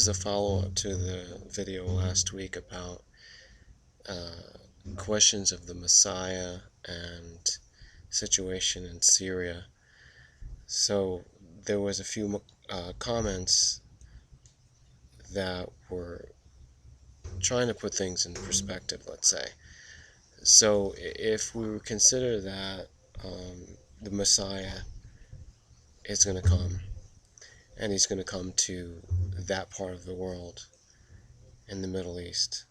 is a follow-up to the video last week about questions of the Messiah and situation in Syria. So there was a few comments that were trying to put things in perspective, let's say. So if we would consider that the Messiah is going to come, and he's going to come to that part of the world in the Middle East,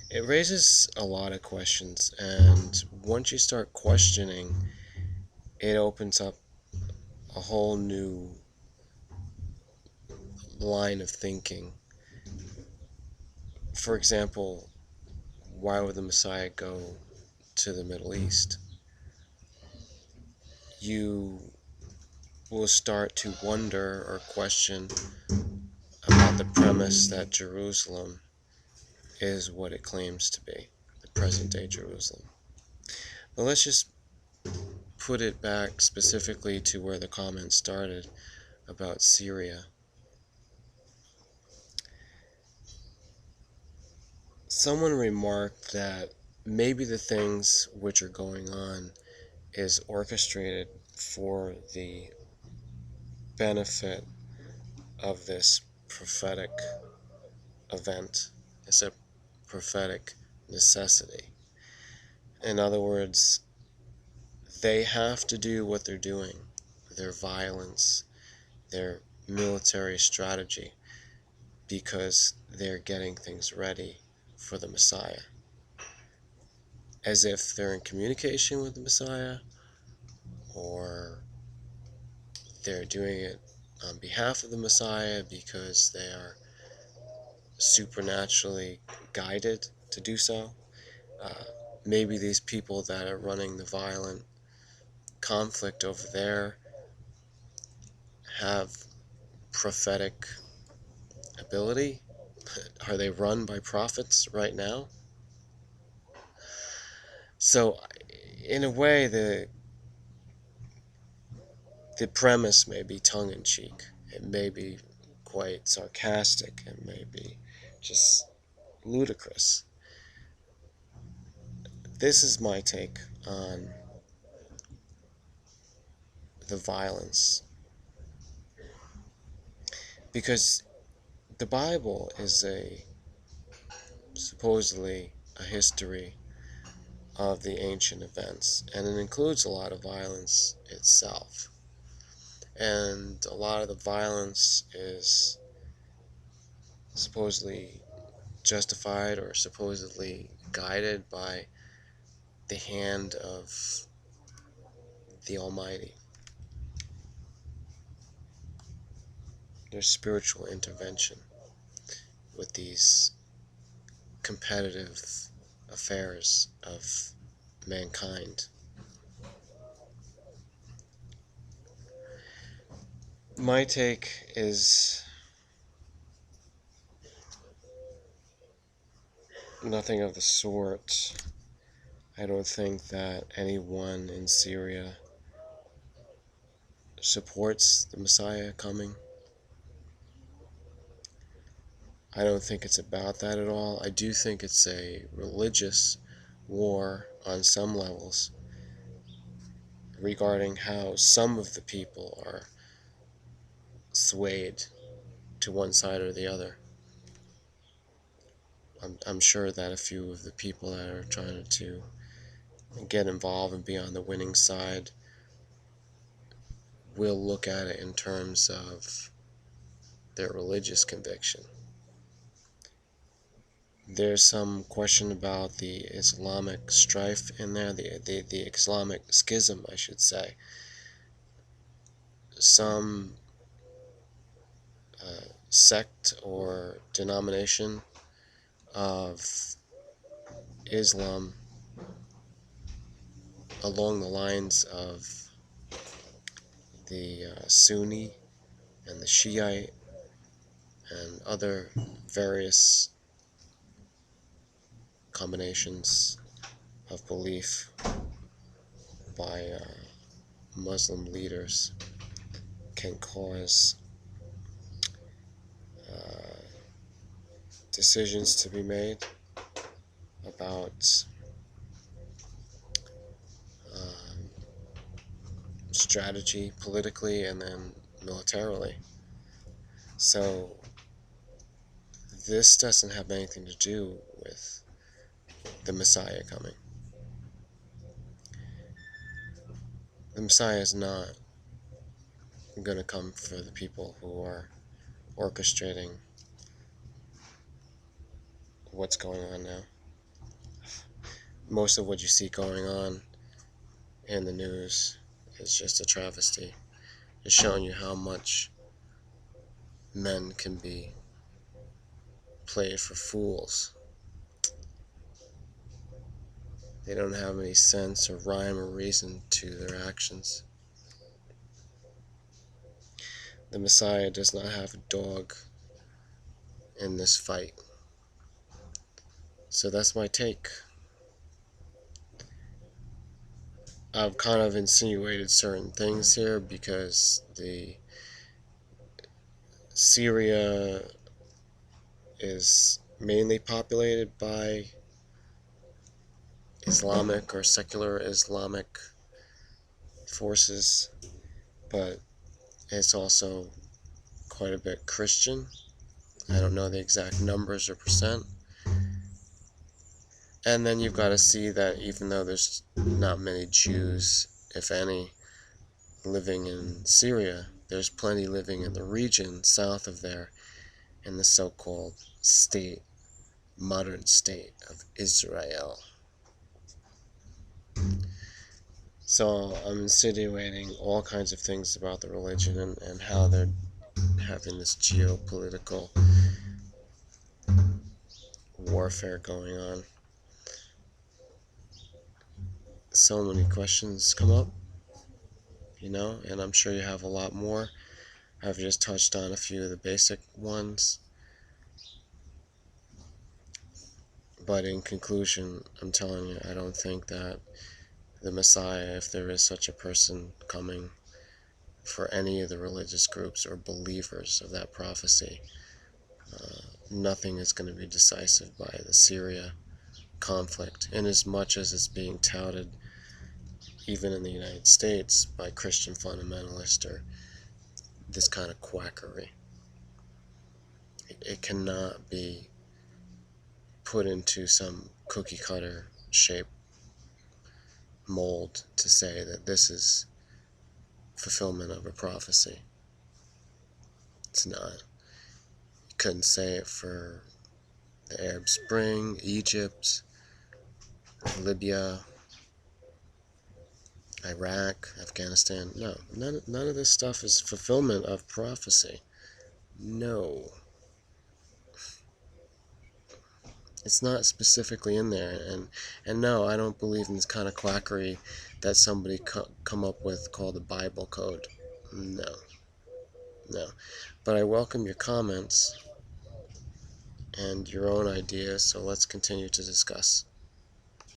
it raises a lot of questions, and once you start questioning, it opens up a whole new line of thinking. For example, why would the Messiah go to the Middle East? You will start to wonder or question about the premise that Jerusalem is what it claims to be, the present-day Jerusalem. But let's just put it back specifically to where the comment started about Syria. Someone remarked that maybe the things which are going on is orchestrated for the benefit of this prophetic event. It's a prophetic necessity. In other words, they have to do what they're doing, their violence, their military strategy, because they're getting things ready for the Messiah. As if they're in communication with the Messiah, or they're doing it on behalf of the Messiah because they are supernaturally guided to do so. Maybe these people that are running the violent conflict over there have prophetic ability. Are they run by prophets right now? So in a way, the premise may be tongue-in-cheek. It may be quite sarcastic. It may be just ludicrous. This is my take on the violence, because the Bible is supposedly a history of the ancient events, and it includes a lot of violence itself. And a lot of the violence is supposedly justified or supposedly guided by the hand of the Almighty. There's spiritual intervention with these competitive affairs of mankind. My take is nothing of the sort. I don't think that anyone in Syria supports the Messiah coming. I don't think it's about that at all. I do think it's a religious war on some levels regarding how some of the people are swayed to one side or the other. I'm sure that a few of the people that are trying to get involved and be on the winning side will look at it in terms of their religious conviction. There's some question about the Islamic strife in there, the Islamic schism, I should say. Some sect or denomination of Islam along the lines of the Sunni and the Shiite and other various combinations of belief by Muslim leaders can cause decisions to be made about strategy politically and then militarily. So this doesn't have anything to do with the Messiah coming. The Messiah is not going to come for the people who are orchestrating what's going on now. Most of what you see going on in the news is just a travesty. It's showing you how much men can be played for fools. They don't have any sense or rhyme or reason to their actions. The Messiah does not have a dog in this fight. So that's my take. I've kind of insinuated certain things here because the Syria is mainly populated by Islamic or secular Islamic forces, but it's also quite a bit Christian. I don't know the exact numbers or percent. And then you've got to see that even though there's not many Jews, if any, living in Syria, there's plenty living in the region south of there in the so-called state, modern state of Israel. So I'm insinuating all kinds of things about the religion and how they're having this geopolitical warfare going on. So many questions come up, and I'm sure you have a lot more. I've just touched on a few of the basic ones. But in conclusion, I'm telling you, I don't think that the Messiah, if there is such a person coming for any of the religious groups or believers of that prophecy, nothing is going to be decisive by the Syria conflict, in as much as it's being touted even in the United States by Christian fundamentalists or this kind of quackery. It cannot be put into some cookie cutter shape mold to say that this is fulfillment of a prophecy. It's not. You couldn't say it for the Arab Spring, Egypt, Libya, Iraq, Afghanistan. No, none of this stuff is fulfillment of prophecy. No. It's not specifically in there, and no, I don't believe in this kind of quackery that somebody come up with called the Bible Code. No. But I welcome your comments and your own ideas, so let's continue to discuss.